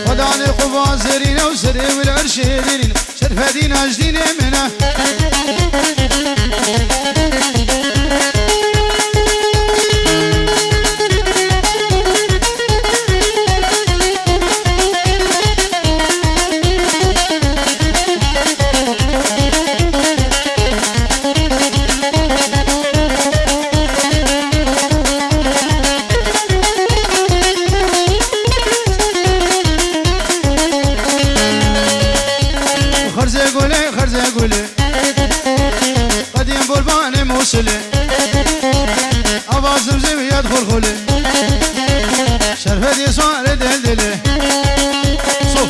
وداني قبا زرينة وسري والعرش ديرين شرفة دينا جدين منه قديم بلباني موصلي أباز زمزم يدخل خلي شرفتي صار دلدلي صوف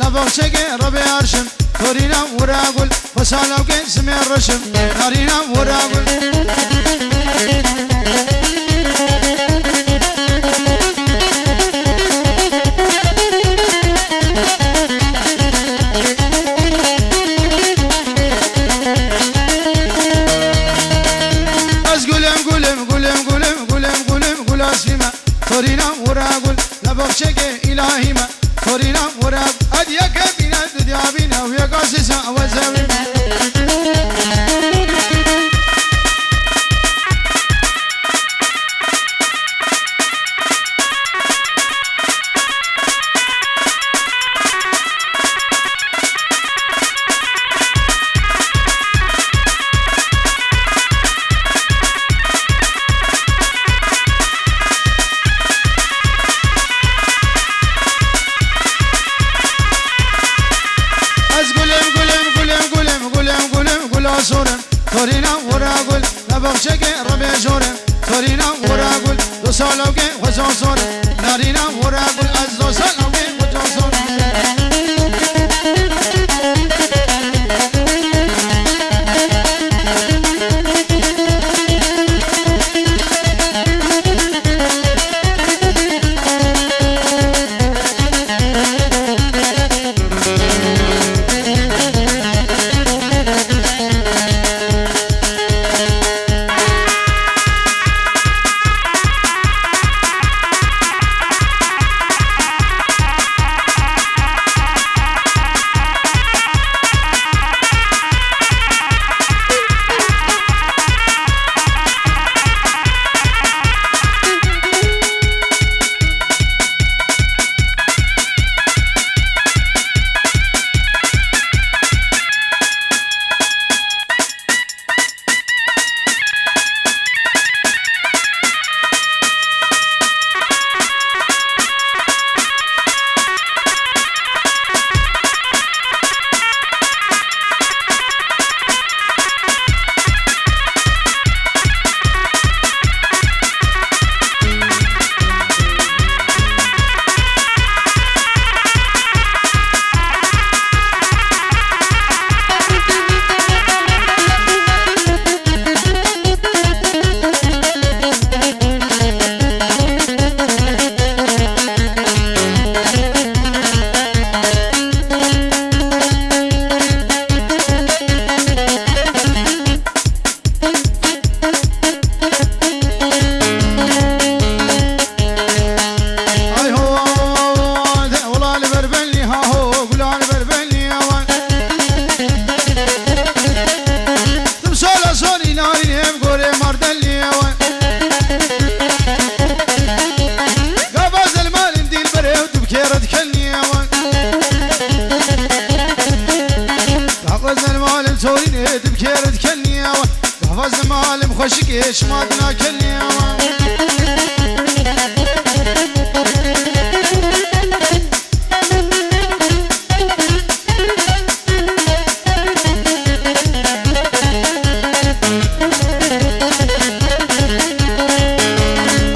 لبوشك ربي أرشم تورينا وراغل وسالوك سمي الرشم نارينا وراغل قول اسلمة تورينا وراغل لبوشك إلهي ما تورينا وراغل أديك بنا تديابنا ويا قاسسا وزاوي تورينا وراغل لبوشك ربي جورم تورينا وراغل دو سالوك وزوزور نارينا وراغل از دو سالوك وزوزور تورين تبكير تكلني حفظ مالم خوشكيش مادنا كلني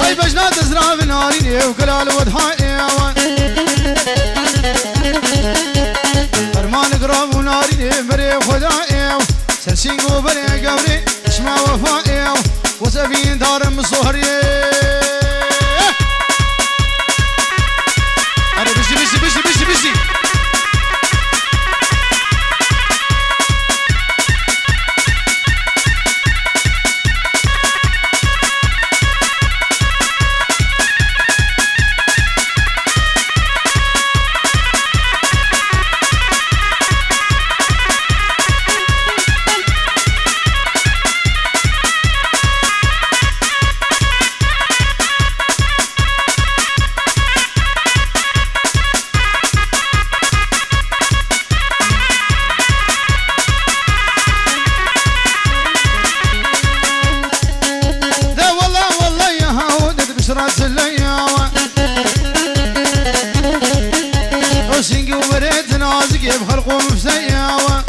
اي بجنا تزرع بناريني وكلال وضحائي فرمان قرام وناريني بري خدائي سرسين وبري قبري اسمع وفائي وسبين دار مصهري انا بشي راس اللياوة وسنقي وبريت نازقي بخلقهم بسياوة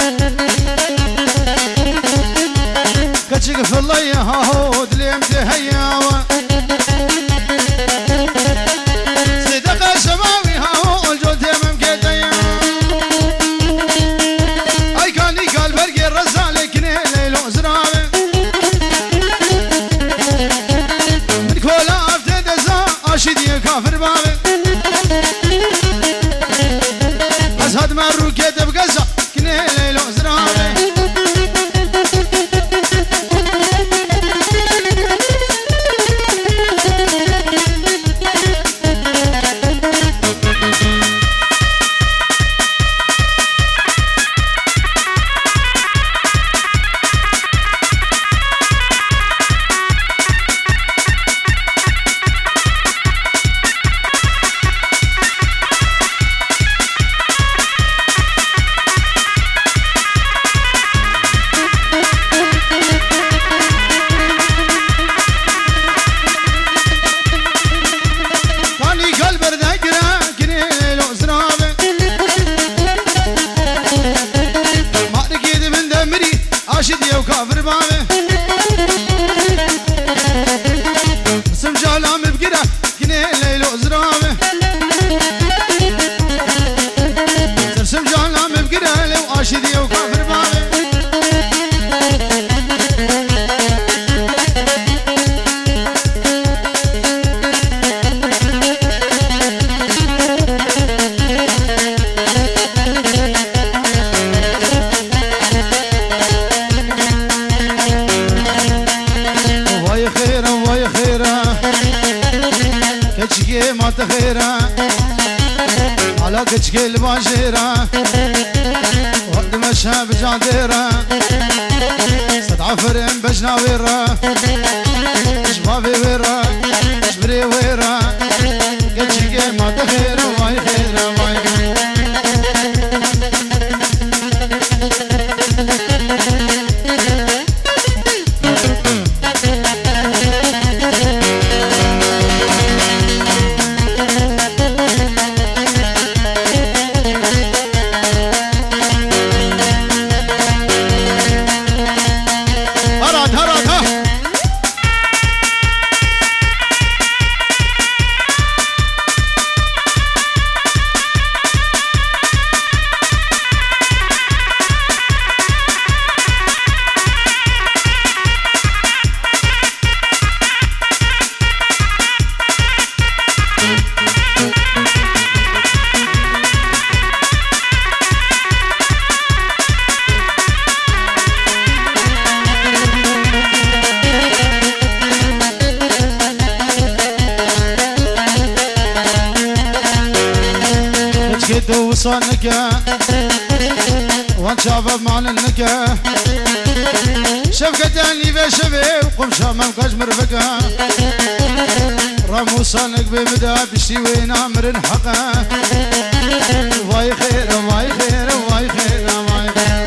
كتشق في اللياوة دلي متهياوة صدق الشبابي هاو الجود يمم كيتيا اي كان لي قال برقي الرزالي كني ليلو زرابي من كولا شدي كافر بابي أزهد مرو كتب قزة كني ليلو زرابي شدي وكافر بابي اسم جالام بقرا كني ليلو زرابي اسم جالام بقرا لو اشدي وكافر بابي كتشكي ما تخيرا على كتشكي الباشيرا وقت مشها بجاديرا صد عفرين بجنا ويرا شبابي ويرا شبري ويرا كتشكي ما تخيرا واي خيرا واي كدو وصانك وان شباب معنا النكا شفقة اللي بشبي وقم شامم كاش مرفقة رام وصانك بمدى بشتي وين عمر حقا واي خير واي خير واي خير واي خير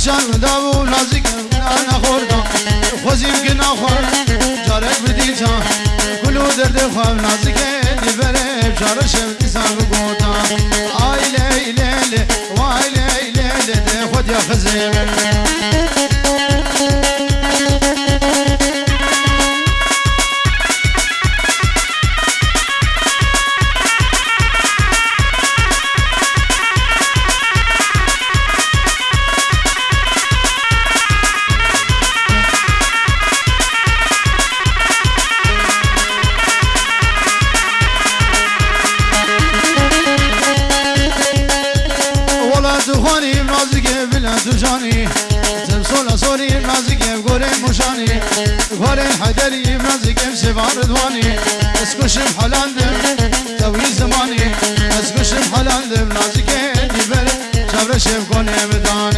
عشان وداو نازك انا خوردا خوزیم که نخور جارک بدیجا کلو درد خواب نازک دیبره شارشم دیسان بگوتا آی لیلی وای لیلی ده خود یا خزیم خوانی نازکه بلند تو جانی زم سولا سوری نازکه گوره مشانی گوره حیدری نازکه سوار دوانی اسکشم حلاندم توی زمانی اسکشم حلاندم نازکه دیبر شبرشم کنه بدان